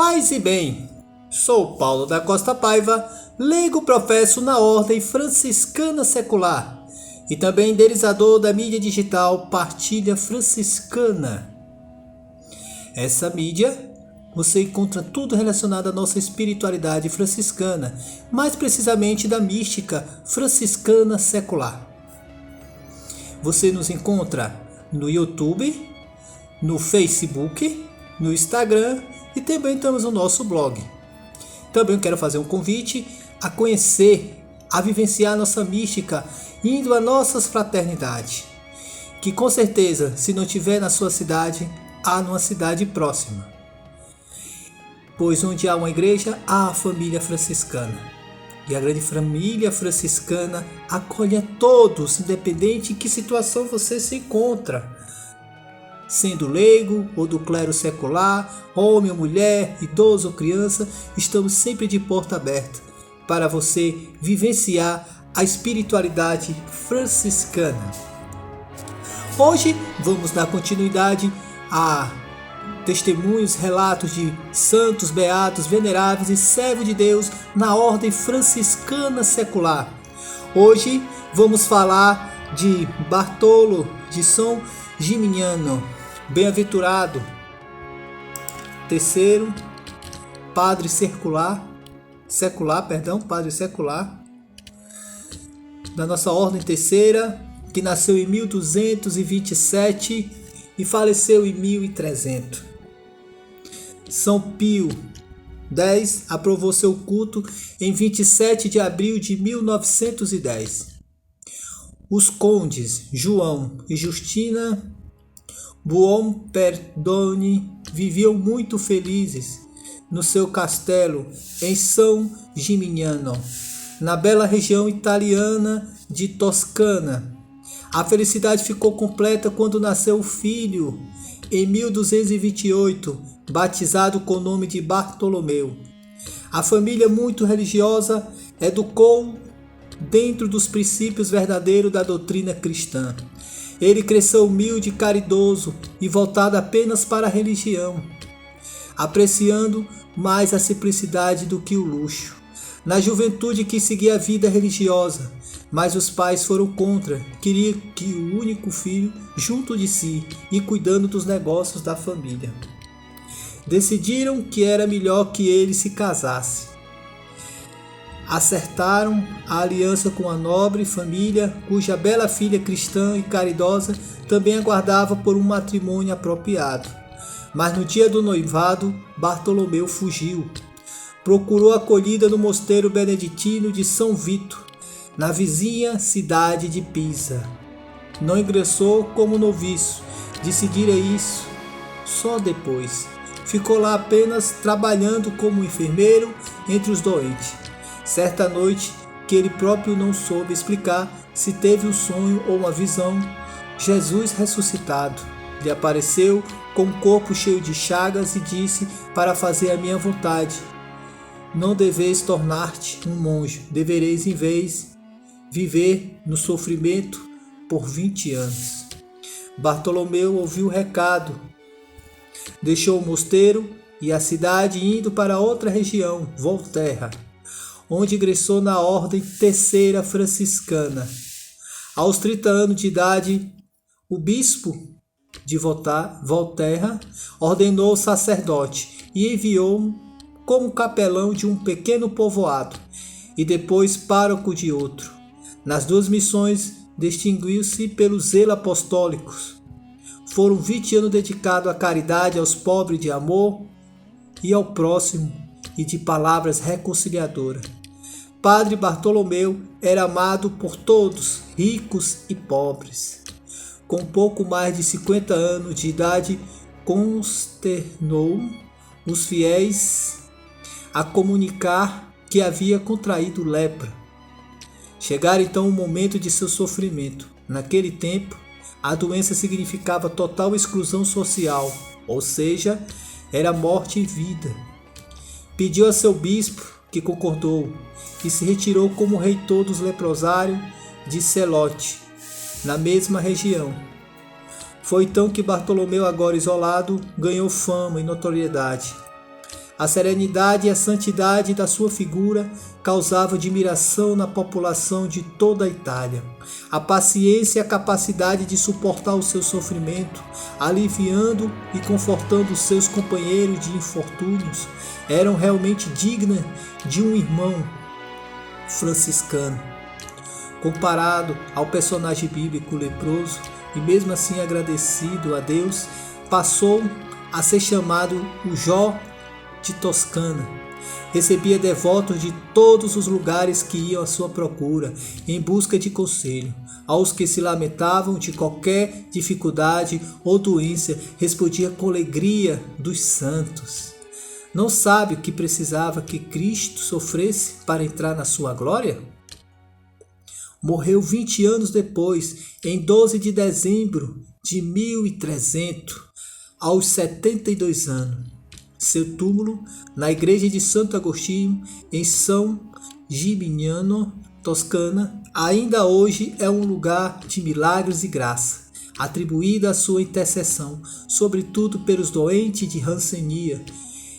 Paz e bem, sou Paulo da Costa Paiva, leigo professo na Ordem Franciscana Secular e também idealizador da mídia digital Partilha Franciscana. Essa mídia você encontra tudo relacionado à nossa espiritualidade franciscana, mais precisamente da mística franciscana secular. Você nos encontra no YouTube, no Facebook, no Instagram e também temos o nosso blog. Também quero fazer um convite a conhecer, a vivenciar nossa mística, indo a nossas fraternidades, que com certeza, se não tiver na sua cidade, há numa cidade próxima. Pois onde há uma igreja, há a família franciscana. E a grande família franciscana acolhe a todos, independente de que situação você se encontra. Sendo leigo ou do clero secular, homem ou mulher, idoso ou criança, estamos sempre de porta aberta para você vivenciar a espiritualidade franciscana. Hoje vamos dar continuidade a testemunhos, relatos de santos, beatos, veneráveis e servos de Deus na ordem franciscana secular. Hoje vamos falar de Bartolo de São Gimignano, bem-aventurado, terceiro padre secular, da nossa ordem terceira, que nasceu em 1227 e faleceu em 1300. São Pio X aprovou seu culto em 27 de abril de 1910. Os condes João e Justina Buonperdone viviam muito felizes no seu castelo em São Gimignano, na bela região italiana de Toscana. A felicidade ficou completa quando nasceu o filho, em 1228, batizado com o nome de Bartolomeu. A família, muito religiosa, educou dentro dos princípios verdadeiros da doutrina cristã. Ele cresceu humilde, caridoso e voltado apenas para a religião, apreciando mais a simplicidade do que o luxo. Na juventude quis seguir a vida religiosa, mas os pais foram contra, queriam que o único filho junto de si e cuidando dos negócios da família. Decidiram que era melhor que ele se casasse. Acertaram a aliança com a nobre família, cuja bela filha cristã e caridosa também aguardava por um matrimônio apropriado. Mas no dia do noivado, Bartolomeu fugiu. Procurou acolhida no mosteiro beneditino de São Vito, na vizinha cidade de Pisa. Não ingressou como noviço, decidira isso só depois. Ficou lá apenas trabalhando como enfermeiro entre os doentes. Certa noite, que ele próprio não soube explicar se teve um sonho ou uma visão, Jesus ressuscitado lhe apareceu com um corpo cheio de chagas e disse para fazer a minha vontade. Não deveis tornar-te um monge, devereis em vez viver no sofrimento por 20 anos. Bartolomeu ouviu o recado, deixou o mosteiro e a cidade indo para outra região, Volterra, onde ingressou na ordem terceira franciscana. Aos 30 anos de idade, o bispo de Volterra ordenou o sacerdote e enviou-o como capelão de um pequeno povoado e depois pároco de outro. Nas duas missões, distinguiu-se pelo zelo apostólico. Foram 20 anos dedicados à caridade, aos pobres, de amor e ao próximo e de palavras reconciliadoras. Padre Bartolomeu era amado por todos, ricos e pobres. Com pouco mais de 50 anos de idade, consternou os fiéis a comunicar que havia contraído lepra. Chegara então o momento de seu sofrimento. Naquele tempo, a doença significava total exclusão social, ou seja, era morte e vida. Pediu a seu bispo, que concordou, e se retirou como reitor dos leprosários de Celote, na mesma região. Foi então que Bartolomeu, agora isolado, ganhou fama e notoriedade. A serenidade e a santidade da sua figura causava admiração na população de toda a Itália. A paciência e a capacidade de suportar o seu sofrimento, aliviando e confortando os seus companheiros de infortúnios, eram realmente dignas de um irmão franciscano. Comparado ao personagem bíblico leproso, e mesmo assim agradecido a Deus, passou a ser chamado o Jó de Toscana. Recebia devotos de todos os lugares que iam à sua procura, em busca de conselho. Aos que se lamentavam de qualquer dificuldade ou doença, respondia com alegria dos santos. Não sabe o que precisava que Cristo sofresse para entrar na sua glória? Morreu 20 anos depois, em 12 de dezembro de 1300, aos 72 anos. Seu túmulo, na igreja de Santo Agostinho, em São Gimignano, Toscana, ainda hoje é um lugar de milagres e graça, atribuída à sua intercessão, sobretudo pelos doentes de Hanseníase,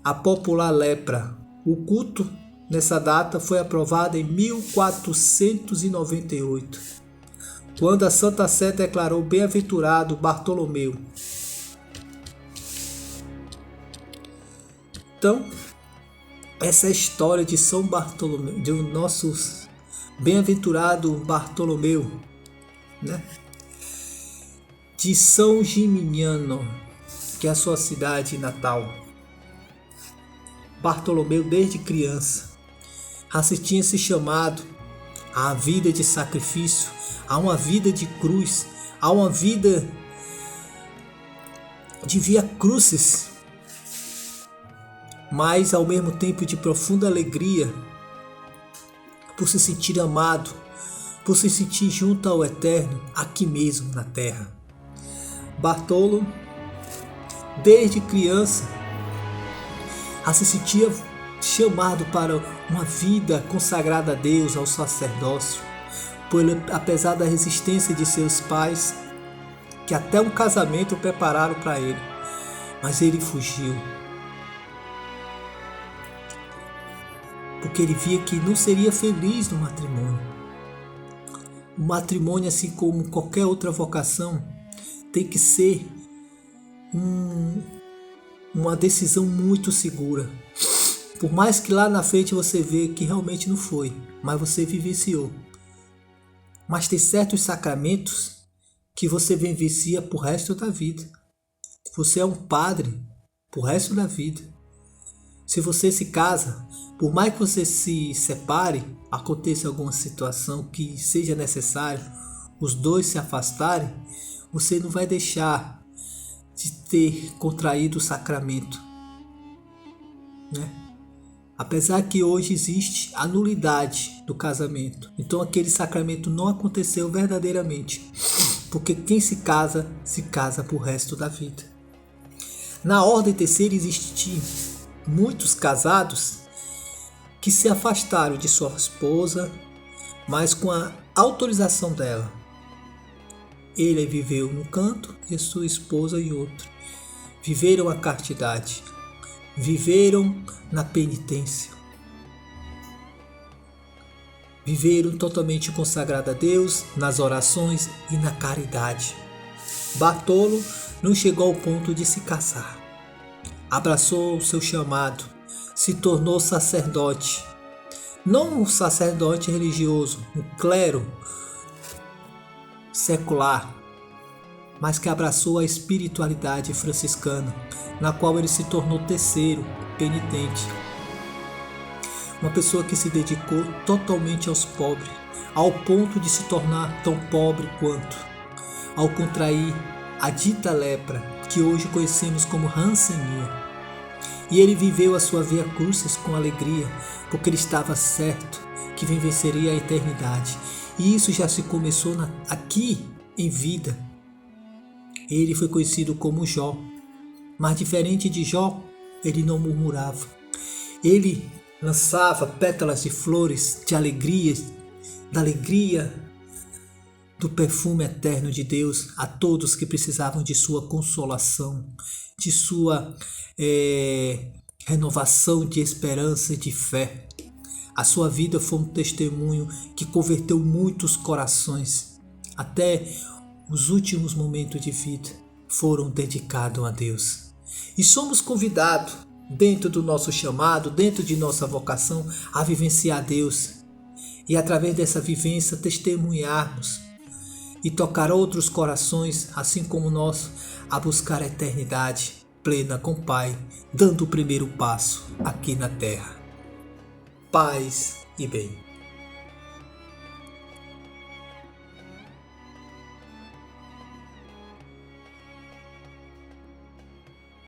a popular lepra. O culto nessa data foi aprovado em 1498, quando a Santa Sé declarou bem-aventurado Bartolomeu. Então, essa é a história de São Bartolomeu, de nosso bem-aventurado Bartolomeu, né? De São Gimignano, que é a sua cidade natal. Bartolomeu, desde criança, tinha se chamado à vida de sacrifício, a uma vida de cruz, a uma vida de via crucis, mas ao mesmo tempo de profunda alegria por se sentir amado, por se sentir junto ao Eterno aqui mesmo na terra. Bartolo, desde criança, se sentia chamado para uma vida consagrada a Deus, ao sacerdócio, apesar da resistência de seus pais, que até um casamento prepararam para ele, mas ele fugiu. Porque ele via que não seria feliz no matrimônio. O matrimônio, assim como qualquer outra vocação, tem que ser uma decisão muito segura. Por mais que lá na frente você vê que realmente não foi, mas você vivenciou. Mas tem certos sacramentos que você vivencia por resto da vida. Você é um padre por resto da vida. Se você se casa, por mais que você se separe, aconteça alguma situação que seja necessário os dois se afastarem, você não vai deixar de ter contraído o sacramento, né? Apesar que hoje existe a nulidade do casamento, então aquele sacramento não aconteceu verdadeiramente, porque quem se casa por resto da vida. Na ordem terceira existem muitos casados que se afastaram de sua esposa, mas com a autorização dela. Ele viveu num canto e sua esposa em outro. Viveram a castidade, viveram na penitência, viveram totalmente consagrado a Deus nas orações e na caridade. Bartolo não chegou ao ponto de se casar. Abraçou o seu chamado, se tornou sacerdote. Não um sacerdote religioso, um clero secular, mas que abraçou a espiritualidade franciscana, na qual ele se tornou terceiro, penitente. Uma pessoa que se dedicou totalmente aos pobres, ao ponto de se tornar tão pobre quanto, ao contrair a dita lepra, que hoje conhecemos como Hanseníase. E ele viveu a sua via crucis com alegria, porque ele estava certo que venceria a eternidade. E isso já se começou aqui em vida. Ele foi conhecido como Jó, mas diferente de Jó, ele não murmurava. Ele lançava pétalas de flores de alegria, da alegria do perfume eterno de Deus a todos que precisavam de sua consolação, de sua renovação de esperança e de fé. A sua vida foi um testemunho que converteu muitos corações. Até os últimos momentos de vida foram dedicados a Deus. E somos convidados, dentro do nosso chamado, dentro de nossa vocação, a vivenciar Deus. E através dessa vivência testemunharmos e tocar outros corações, assim como o nosso, a buscar a eternidade plena com o Pai, dando o primeiro passo aqui na terra. Paz e bem.